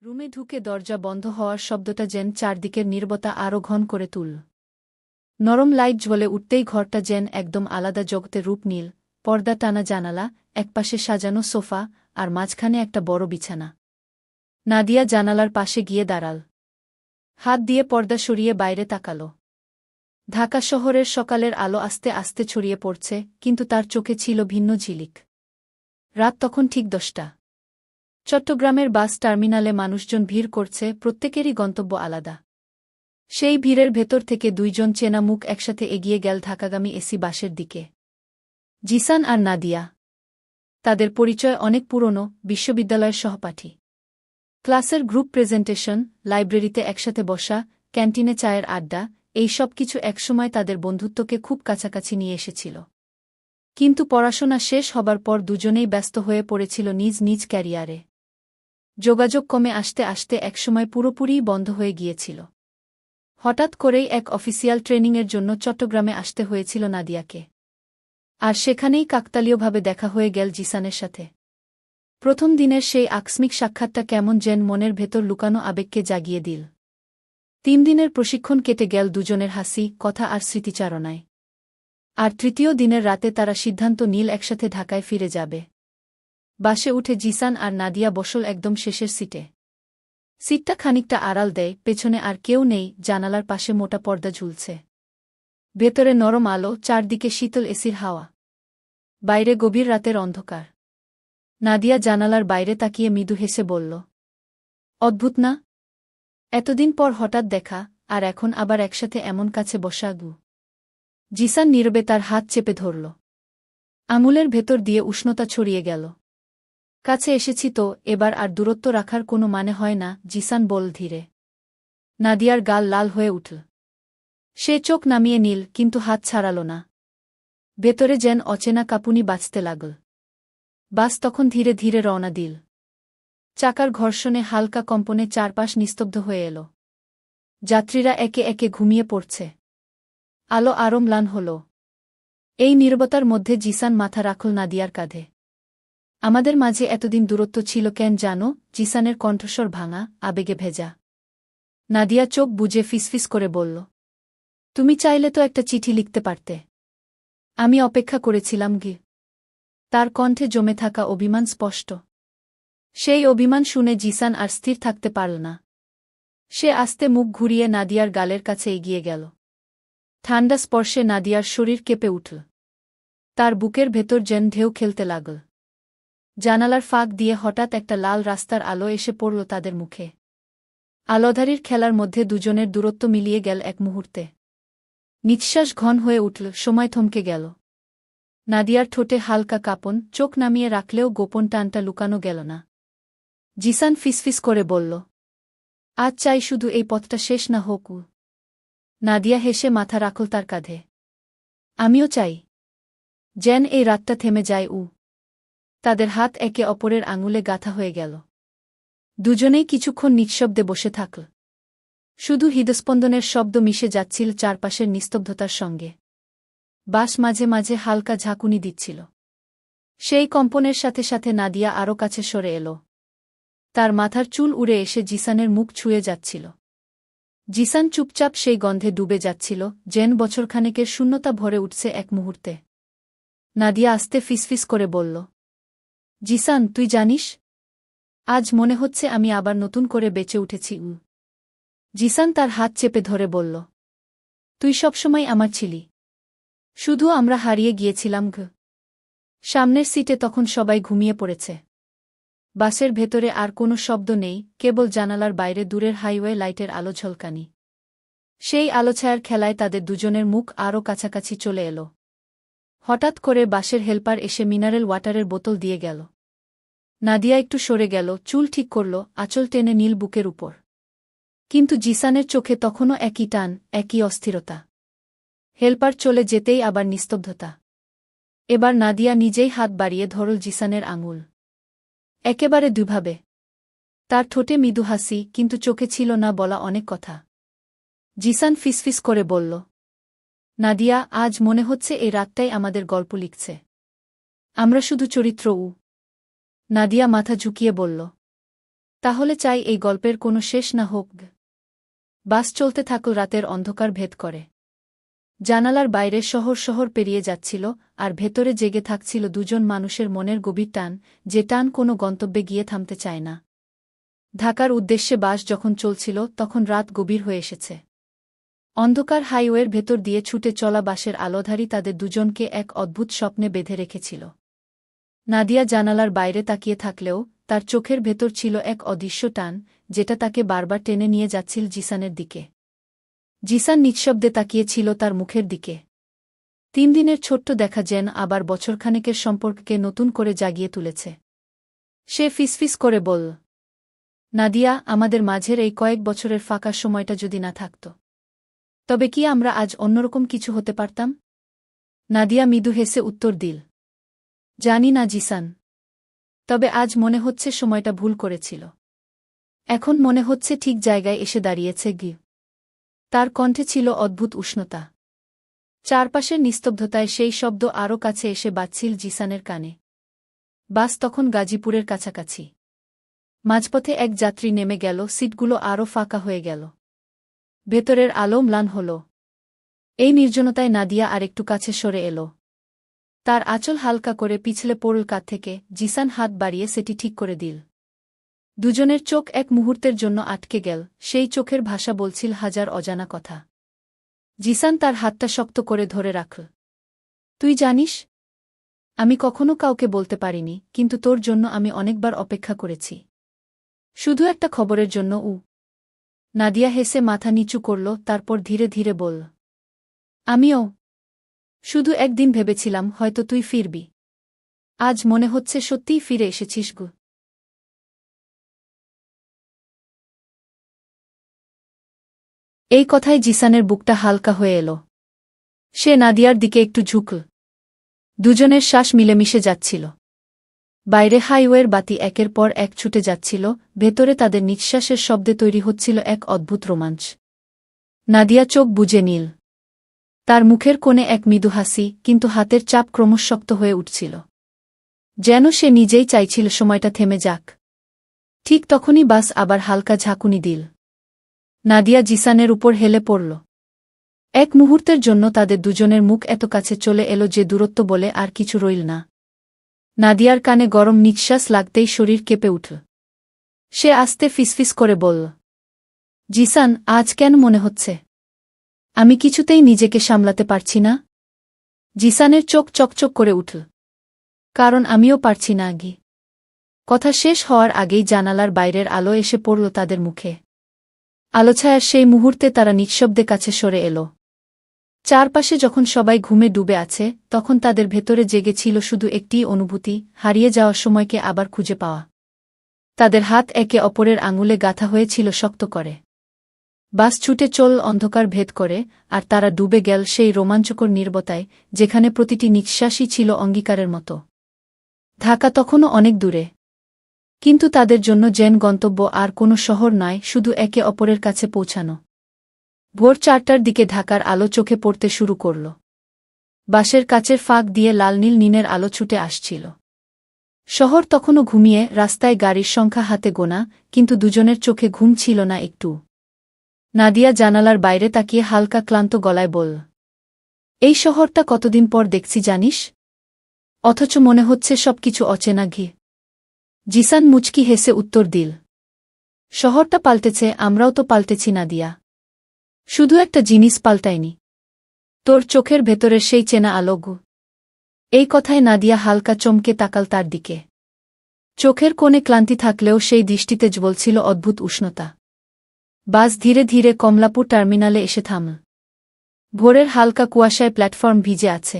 রুমে ঢুকে দরজা বন্ধ হওয়ার শব্দটা যেন চারদিকের নীরবতা আরও ঘন করে তুলল। নরম লাইট জ্বলে উঠতেই ঘরটা যেন একদম আলাদা জগতে রূপ নিল। পর্দা টানা জানালা, একপাশে সাজানো সোফা, আর মাঝখানে একটা বড় বিছানা। নাদিয়া জানালার পাশে গিয়ে দাঁড়াল। হাত দিয়ে পর্দা সরিয়ে বাইরে তাকাল। ঢাকা শহরের সকালের আলো আস্তে আস্তে ছড়িয়ে পড়ছে, কিন্তু তার চোখে ছিল ভিন্ন ঝিলিক। রাত তখন ঠিক 10টা। চট্টগ্রামের বাস টার্মিনালে মানুষজন ভিড় করছে, প্রত্যেকেরই গন্তব্য আলাদা। সেই ভিড়ের ভেতর থেকে দুইজন চেনা মুখ একসাথে এগিয়ে গেল ঢাকাগামী এসি বাসের দিকে। জিসান আর নাদিয়া। তাদের পরিচয় অনেক পুরনো, বিশ্ববিদ্যালয়ের সহপাঠী। ক্লাসের গ্রুপ প্রেজেন্টেশন, লাইব্রেরিতে একসাথে বসা, ক্যান্টিনে চায়ের আড্ডা, এই সব কিছু একসময় তাদের বন্ধুত্বকে খুব কাছাকাছি নিয়ে এসেছিল। কিন্তু পড়াশোনা শেষ হবার পর দুজনেই ব্যস্ত হয়ে পড়েছিল নিজ নিজ ক্যারিয়ারে। যোগাযোগ কমে আসতে আসতে একসময় পুরোপুরিই বন্ধ হয়ে গিয়েছিল। হঠাৎ করেই এক অফিসিয়াল ট্রেনিংয়ের জন্য চট্টগ্রামে আসতে হয়েছিল নাদিয়াকে। আর সেখানেই কাকতালীয়ভাবে দেখা হয়ে গেল জিসানের সাথে। প্রথম দিনের সেই আকস্মিক সাক্ষাৎটা কেমন যেন মনের ভেতর লুকানো আবেগকে জাগিয়ে দিল। 3 দিনের প্রশিক্ষণ কেটে গেল দুজনের হাসি, কথা আর স্মৃতিচারণায়। আর তৃতীয় দিনের রাতে তারা সিদ্ধান্ত নিল একসাথে ঢাকায় ফিরে যাবে। বাসে উঠে জিসান আর নাদিয়া বসল একদম শেষের সিটে। সিটটা খানিকটা আড়াল দেয়, পেছনে আর কেউ নেই, জানালার পাশে মোটা পর্দা ঝুলছে। ভেতরে নরম আলো, চারদিকে শীতল এসির হাওয়া। বাইরে গভীর রাতের অন্ধকার। নাদিয়া জানালার বাইরে তাকিয়ে মৃদু হেসে বলল, অদ্ভুত না? এতদিন পর হঠাৎ দেখা, আর এখন আবার একসাথে এমন কাছে বসা। জিসান নীরবে তার হাত চেপে ধরল। আঙুলের ভেতর দিয়ে উষ্ণতা ছড়িয়ে গেল। কাছে এসেছি তো, এবার আর দূরত্ব রাখার কোনো মানে হয় না, জিসান বল ধীরে। নাদিয়ার গাল লাল হয়ে উঠল। সে চোখ নামিয়ে নিল, কিন্তু হাত ছাড়াল না। ভেতরে যেন অচেনা কাঁপুনি বাজতে লাগল। বাস তখন ধীরে ধীরে রওনা দিল। চাকার ঘর্ষণে হালকা কম্পনে চারপাশ নিস্তব্ধ হয়ে এল। যাত্রীরা একে একে ঘুমিয়ে পড়ছে। আলো আরো ম্লান হল। এই নীরবতার মধ্যে জিসান মাথা রাখল নাদিয়ার কাঁধে। আমাদের মাঝে এতদিন দূরত্ব ছিল কেন জানো? জিসানের কণ্ঠস্বর ভাঙা, আবেগে ভেজা। নাদিয়া চোখ বুজে ফিসফিস করে বলল, তুমি চাইলে তো একটা চিঠি লিখতে পারতে। আমি অপেক্ষা করেছিলাম। তার কণ্ঠে জমে থাকা অভিমান স্পষ্ট। সেই অভিমান শুনে জিসান আর স্থির থাকতে পারল না। সে আস্তে মুখ ঘুরিয়ে নাদিয়ার গালের কাছে এগিয়ে গেল। ঠান্ডা স্পর্শে নাদিয়ার শরীর কেঁপে উঠল। তার বুকের ভেতর যেন ঢেউ খেলতে লাগল। জানালার ফাঁক দিয়ে হঠাৎ একটা লাল রাস্তার আলো এসে পড়ল তাদের মুখে। আলোধারীর খেলার মধ্যে দুজনের দূরত্ব মিলিয়ে গেল এক মুহূর্তে। নিঃশ্বাস ঘন হয়ে উঠল, সময় থমকে গেল। নাদিয়ার ঠোঁটে হালকা কাঁপন, চোখ নামিয়ে রাখলেও গোপন টানটা লুকানো গেল না। জিসান ফিসফিস করে বলল, আজ চাই শুধু এই পথটা শেষ না হোক। নাদিয়া হেসে মাথা রাখল তার কাঁধে। আমিও চাই যেন এই রাতটা থেমে যায়। তাদের হাত একে অপরের আঙুলে গাঁথা হয়ে গেল। দুজনেই কিছুক্ষণ নিঃশব্দে বসে থাকল। শুধু হৃদস্পন্দনের শব্দ মিশে যাচ্ছিল চারপাশের নিস্তব্ধতার সঙ্গে। বাস মাঝে মাঝে হালকা ঝাঁকুনি দিচ্ছিল। সেই কম্পনের সাথে সাথে নাদিয়া আরও কাছে সরে এল। তার মাথার চুল উড়ে এসে জিসানের মুখ ছুঁয়ে যাচ্ছিল। জিসান চুপচাপ সেই গন্ধে ডুবে যাচ্ছিল, যেন বছরখানেকের শূন্যতা ভরে উঠছে এক মুহূর্তে। নাদিয়া আস্তে ফিসফিস করে বলল, জিসান, তুই জানিস, আজ মনে হচ্ছে আমি আবার নতুন করে বেঁচে উঠেছি। জিসান তার হাত চেপে ধরে বলল, তুই সবসময় আমার ছিলি, শুধু আমরা হারিয়ে গিয়েছিলাম। সামনের সিটে তখন সবাই ঘুমিয়ে পড়েছে। বাসের ভেতরে আর কোনো শব্দ নেই, কেবল জানালার বাইরে দূরের হাইওয়ে লাইটের আলো ঝলকানি। সেই আলোছায়ার খেলায় তাদের দুজনের মুখ আরও কাছাকাছি চলে এল। হঠাৎ করে বাসের হেল্পার এসে মিনারেল ওয়াটারের বোতল দিয়ে গেল। নাদিয়া একটু সরে গেল, চুল ঠিক করল, আঁচল টেনে নীল বুকের উপর। কিন্তু জিসানের চোখে তখনও একই টান, একই অস্থিরতা। হেল্পার চলে যেতেই আবার নিস্তব্ধতা। এবার নাদিয়া নিজেই হাত বাড়িয়ে ধরল জিসানের আঙুল। একেবারে দুভাবে। তার ঠোঁটে মৃদু হাসি, কিন্তু চোখে ছিল না বলা অনেক কথা। জিসান ফিসফিস করে বলল, নাদিয়া, আজ মনে হচ্ছে এই রাতটাই আমাদের গল্প লিখছে। আমরা শুধু চরিত্র। নাদিয়া মাথা ঝুঁকিয়ে বলল, তাহলে চাই এই গল্পের কোনো শেষ না হোক। বাস চলতে থাকল, রাতের অন্ধকার ভেদ করে। জানালার বাইরে শহর শহর পেরিয়ে যাচ্ছিল, আর ভেতরে জেগে থাকছিল দুজন মানুষের মনের গভীর টান, যে টান কোনো গন্তব্যে গিয়ে থামতে চায় না। ঢাকার উদ্দেশ্যে বাস যখন চলছিল তখন রাত গভীর হয়ে এসেছে। অন্ধকার হাইওয়ের ভেতর দিয়ে ছুটে চলা বাসের আলোধারী তাদের দুজনকে এক অদ্ভুত স্বপ্নে বেঁধে রেখেছিল। নাদিয়া জানালার বাইরে তাকিয়ে থাকলেও তার চোখের ভেতর ছিল এক অদৃশ্য টান, যেটা তাকে বারবার টেনে নিয়ে যাচ্ছিল জিসানের দিকে। জিসান নিঃশব্দে তাকিয়েছিল তার মুখের দিকে। 3 দিনের ছোট্ট দেখা যেন আবার বছরখানেকের সম্পর্ককে নতুন করে জাগিয়ে তুলেছে। সে ফিসফিস করে বলল, নাদিয়া, আমাদের মাঝের এই কয়েক বছরের ফাঁকা সময়টা যদি না থাকত, তবে কি আমরা আজ অন্যরকম কিছু হতে পারতাম? নাদিয়া মৃদু হেসে উত্তর দিল, জানি না জিসান, তবে আজ মনে হচ্ছে সময়টা ভুল করেছিল। এখন মনে হচ্ছে ঠিক জায়গায় এসে দাঁড়িয়েছে গি। তার কণ্ঠে ছিল অদ্ভুত উষ্ণতা। চারপাশের নিস্তব্ধতায় সেই শব্দ আরও কাছে এসে বাজছিল জিসানের কানে। বাস তখন গাজীপুরের কাছাকাছি। মাঝপথে এক যাত্রী নেমে গেল, সিটগুলো আরও ফাঁকা হয়ে গেল। ভেতরের আলো ম্লান হল। এই নির্জনতায় নাদিয়া আরেকটু কাছে সরে এল। তার আঁচল হালকা করে পিছলে পড়ল কাঁধ থেকে। জিসান হাত বাড়িয়ে সেটি ঠিক করে দিল। দুজনের চোখ এক মুহূর্তের জন্য আটকে গেল। সেই চোখের ভাষা বলছিল হাজার অজানা কথা। জিসান তার হাতটা শক্ত করে ধরে রাখল। তুই জানিস, আমি কখনো কাউকে বলতে পারিনি, কিন্তু তোর জন্য আমি অনেকবার অপেক্ষা করেছি। শুধু একটা খবরের জন্য। নাদিয়া হেসে মাথা নিচু করল, তারপর ধীরে ধীরে বলল, আমিও শুধু একদিন ভেবেছিলাম হয়তো তুই ফিরবি। আজ মনে হচ্ছে সত্যিই ফিরে এসেছিস গো। এই কথায় জিসানের বুকটা হালকা হয়ে এল। সে নাদিয়ার দিকে একটু ঝুঁকল। দুজনের শ্বাস মিলেমিশে যাচ্ছিল। বাইরে হাইওয়ের বাতি একের পর এক ছুটে যাচ্ছিল, ভেতরে তাদের নিঃশ্বাসের শব্দে তৈরি হচ্ছিল এক অদ্ভুত রোমাঞ্চ। নাদিয়া চোখ বুজে নিল। তার মুখের কোণে এক মৃদু হাসি, কিন্তু হাতের চাপ ক্রমশ শক্ত হয়ে উঠছিল। যেন সে নিজেই চাইছিল সময়টা থেমে যাক। ঠিক তখনই বাস আবার হালকা ঝাঁকুনি দিল। নাদিয়া জিসানের উপর হেলে পড়ল। এক মুহূর্তের জন্য তাদের দুজনের মুখ এত কাছে চলে এলো যে দূরত্ব বলে আর কিছু রইল না। নাদিয়ার কানে গরম নিঃশ্বাস লাগতেই শরীর কেঁপে উঠল। সে আস্তে ফিসফিস করে বলল, জিসান, আজ কেন মনে হচ্ছে আমি কিছুতেই নিজেকে সামলাতে পারছি না? জিসানের চোখ চকচক করে উঠল। কারণ আমিও পারছি না আগি। কথা শেষ হওয়ার আগেই জানালার বাইরের আলো এসে পড়ল তাদের মুখে। আলোছায়ার সেই মুহূর্তে তারা নিঃশব্দে কাছে সরে এল। চারপাশে যখন সবাই ঘুমে ডুবে আছে, তখন তাদের ভেতরে জেগেছিল শুধু একটিই অনুভূতি, হারিয়ে যাওয়া সময়কে আবার খুঁজে পাওয়া। তাদের হাত একে অপরের আঙুলে গাঁথা হয়েছিল শক্ত করে। বাস ছুটে চল অন্ধকার ভেদ করে, আর তারা ডুবে গেল সেই রোমাঞ্চকর নীরবতায়, যেখানে প্রতিটি নিঃশ্বাসই ছিল অঙ্গীকারের মতো। ঢাকা তখনও অনেক দূরে, কিন্তু তাদের জন্য যেন গন্তব্য আর কোনো শহর নয়, শুধু একে অপরের কাছে পৌঁছানো। ভোর 4টার দিকে ঢাকার আলো চোখে পড়তে শুরু করল। বাসের কাচের ফাঁক দিয়ে লাল নীল নিনের আলো ছুটে আসছিল। শহর তখনও ঘুমিয়ে, রাস্তায় গাড়ির সংখ্যা হাতে গোনা, কিন্তু দুজনের চোখে ঘুম ছিল না একটু। নাদিয়া জানালার বাইরে তাকিয়ে হালকা ক্লান্ত গলায় বলল, এই শহরটা কতদিন পর দেখছি জানিস, অথচ মনে হচ্ছে সবকিছু অচেনা ঘি। জিসান মুচকি হেসে উত্তর দিল, শহরটা পাল্টেছে, আমরাও তো পাল্টেছি নাদিয়া। শুধু একটা জিনিস পাল্টায়নি, তোর চোখের ভেতরের সেই চেনা আলোগু। এই কথায় নাদিয়া হালকা চমকে তাকাল তার দিকে। চোখের কোণে ক্লান্তি থাকলেও সেই দৃষ্টিতে জ্বলছিল অদ্ভুত উষ্ণতা। বাস ধীরে ধীরে কমলাপুর টার্মিনালে এসে থামল। ভোরের হালকা কুয়াশায় প্ল্যাটফর্ম ভিজে আছে।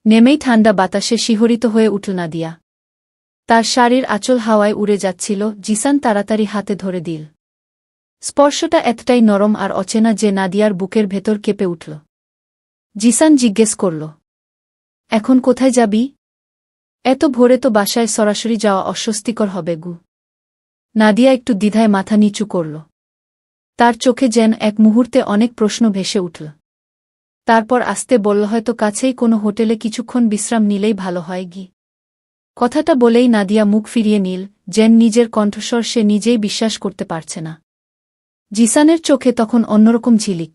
নেমেই ঠান্ডা বাতাসে শিহরিত হয়ে উঠল নাদিয়া। তার শাড়ির আঁচল হাওয়ায় উড়ে যাচ্ছিল। জিসান তাড়াতাড়ি হাতে ধরে দিল। স্পর্শটা এতটাই নরম আর অচেনা যে নাদিয়ার বুকের ভেতর কেঁপে উঠল। জিসান জিজ্ঞেস করল, এখন কোথায় যাবি? এত ভোরে তো বাসায় সরাসরি যাওয়া অস্বস্তিকর হবে গু। নাদিয়া একটু দ্বিধায় মাথা নিচু করল। তার চোখে যেন এক মুহূর্তে অনেক প্রশ্ন ভেসে উঠল। তারপর আস্তে বলল, হয়তো কাছেই কোনো হোটেলে কিছুক্ষণ বিশ্রাম নিলেই ভালো হয় গি। কথাটা বলেই নাদিয়া মুখ ফিরিয়ে নিল, যেন নিজের কণ্ঠস্বর সে নিজেই বিশ্বাস করতে পারছে না। জিসানের চোখে তখন অন্যরকম ঝিলিক।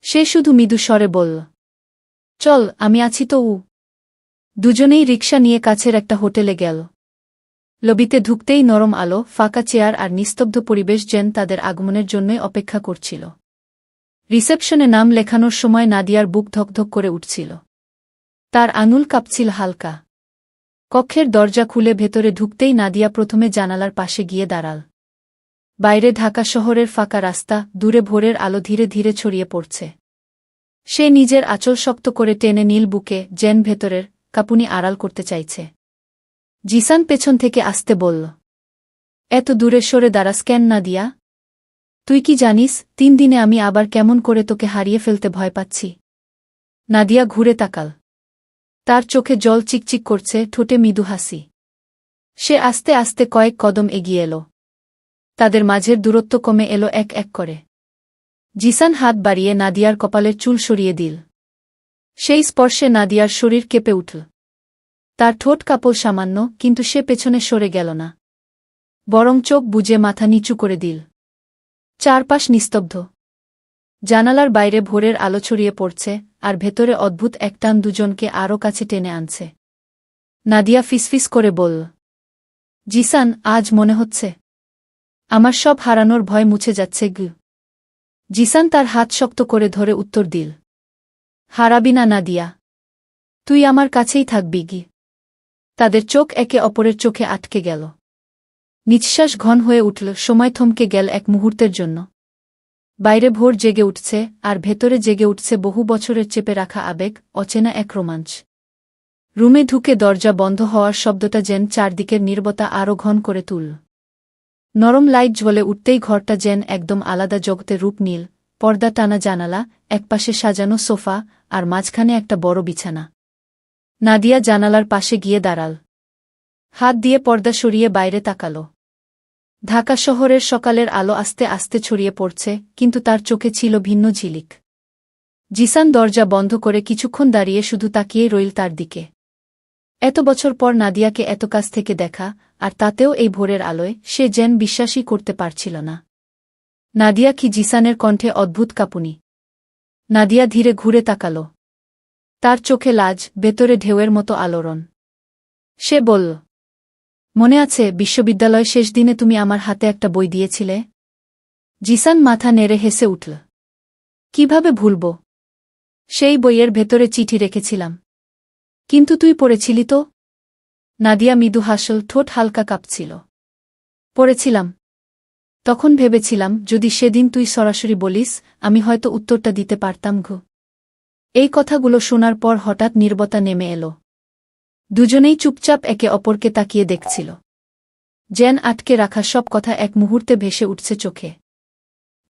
সে শুধু মৃদু স্বরে বলল, চল, আমি আছি তো। দুজনেই রিকশা নিয়ে কাছের একটা হোটেলে গেল। লবিতে ঢুকতেই নরম আলো, ফাঁকা চেয়ার আর নিস্তব্ধ পরিবেশ যেন তাদের আগমনের জন্যই অপেক্ষা করছিল। রিসেপশনে নাম লেখানোর সময় নাদিয়ার বুক ধকধক করে উঠছিল। তার আঙুল কাঁপছিল হালকা। কক্ষের দরজা খুলে ভেতরে ঢুকতেই নাদিয়া প্রথমে জানালার পাশে গিয়ে দাঁড়াল। বাইরে ঢাকা শহরের ফাঁকা রাস্তা, দূরে ভোরের আলো ধীরে ধীরে ছড়িয়ে পড়ছে। সে নিজের আঁচল শক্ত করে টেনে নীল বুকে, যেন ভেতরের কাঁপুনি আড়াল করতে চাইছে। জিসান পেছন থেকে আসতে বলল, এত দূরে সরে দাঁড়াস কেন নাদিয়া? তুই কি জানিস 3 দিনে আমি আবার কেমন করে তোকে হারিয়ে ফেলতে ভয় পাচ্ছি? নাদিয়া ঘুরে তাকাল। তার চোখে জল চিকচিক করছে, ঠোঁটে মৃদু হাসি। সে আস্তে আস্তে কয়েক কদম এগিয়ে এল। তাদের মাঝের দূরত্ব কমে এলো এক এক করে। জিসান হাত বাড়িয়ে নাদিয়ার কপালের চুল সরিয়ে দিল। সেই স্পর্শে নাদিয়ার শরীর কেঁপে উঠল। তার ঠোঁট কাঁপল সামান্য, কিন্তু সে পেছনে সরে গেল না। বরং চোখ বুজে মাথা নিচু করে দিল। চারপাশ নিস্তব্ধ। জানালার বাইরে ভোরের আলো ছড়িয়ে পড়ছে, আর ভেতরে অদ্ভুত এক টান দুজনকে আরও কাছে টেনে আনছে। নাদিয়া ফিসফিস করে বলল, জিসান, আজ মনে হচ্ছে আমার সব হারানোর ভয় মুছে যাচ্ছে। জিসান তার হাত শক্ত করে ধরে উত্তর দিল, হারাবি না নাদিয়া, তুই আমার কাছেই থাকবি। তাদের চোখ একে অপরের চোখে আটকে গেল। নিঃশ্বাস ঘন হয়ে উঠল, সময় থমকে গেল এক মুহূর্তের জন্য। বাইরে ভোর জেগে উঠছে, আর ভেতরে জেগে উঠছে বহু বছরের চেপে রাখা আবেগ, অচেনা এক রোমাঞ্চ। রুমে ঢুকে দরজা বন্ধ হওয়ার শব্দটা যেন চারদিকের নীরবতা আরও ঘন করে তুলল। নরম লাইট জ্বলে উঠতেই ঘরটা যেন একদম আলাদা জগতে রূপ নিল। পর্দা টানা জানালা, একপাশে সাজানো সোফা, আর মাঝখানে একটা বড় বিছানা। নাদিয়া জানালার পাশে গিয়ে দাঁড়াল। হাত দিয়ে পর্দা সরিয়ে বাইরে তাকাল। ঢাকা শহরের সকালের আলো আস্তে আস্তে ছড়িয়ে পড়ছে, কিন্তু তার চোখে ছিল ভিন্ন ঝিলিক। জিসান দরজা বন্ধ করে কিছুক্ষণ দাঁড়িয়ে শুধু তাকিয়েই রইল তার দিকে। এত বছর পর নাদিয়াকে এত কাছ থেকে দেখা, আর তাতেও এই ভোরের আলোয়, সে যেন বিশ্বাসই করতে পারছিল না। নাদিয়া কি? জিসানের কণ্ঠে অদ্ভুত কাঁপুনি। নাদিয়া ধীরে ঘুরে তাকাল। তার চোখে লাজ, ভেতরে ঢেউয়ের মতো আলোড়ন। সে বলল, মনে আছে বিশ্ববিদ্যালয় শেষ দিনে তুমি আমার হাতে একটা বই দিয়েছিলে? জিসান মাথা নেড়ে হেসে উঠল। কিভাবে ভুলব? সেই বইয়ের ভেতরে চিঠি রেখেছিলাম। কিন্তু তুই পড়েছিলি তো? নাদিয়া মৃদু হাসল, ঠোঁট হালকা কাঁপছিল। পড়েছিলাম। তখন ভেবেছিলাম যদি সেদিন তুই সরাসরি বলিস, আমি হয়তো উত্তরটা দিতে পারতাম। এই কথাগুলো শোনার পর হঠাৎ নীরবতা নেমে এলো। দুজনেই চুপচাপ একে অপরকে তাকিয়ে দেখছিল। যেন আটকে রাখা সব কথা এক মুহূর্তে ভেসে উঠছে চোখে।